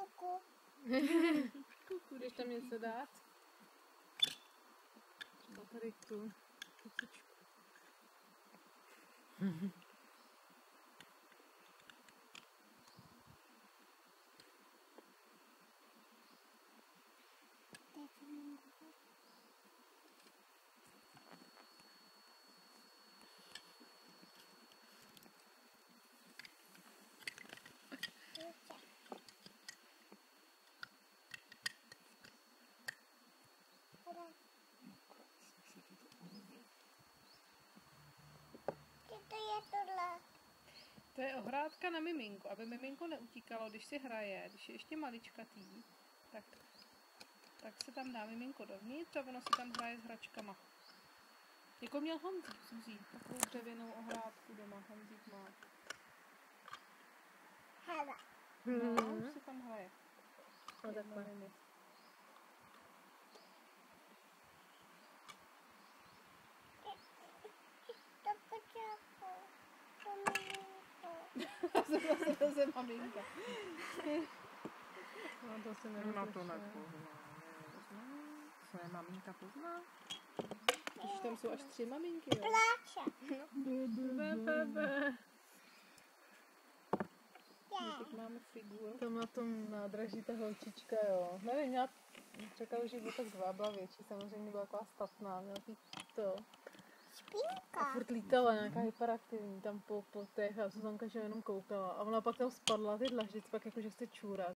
Kuku. Kuku, jdeš tam něco dát? Třeba tady tu kytičku. Co je tohle? To je ohrádka na miminko, aby miminko neutíkalo, když si hraje, když je ještě maličkatý, tak se tam dá miminko dovnitř a ono si tam hraje s hračkama. Jako měl Honzík, Zuzí, takovou dřevěnou ohrádku doma, Honzík má. Hele. No, už si tam hraje. No takhle. To počáku. To miminko. Zase maminka. No to se Na nevím. to nepozná. Své maminka pozná? Když tam jsou až 3 maminky, jo. Pláče. Teď máme figuru. Tam na tom nádraží ta holčička, jo. Nevím, měla, čekala, že bude tak 2, byla větší, samozřejmě byla taková statná, měla to. A Špínka. furt lítala, nějaká hyperaktivní, tam po těch a Zuzanka, že jenom koukala. A ona pak tam spadla, ty dlaždic, pak jakože chce čůrat.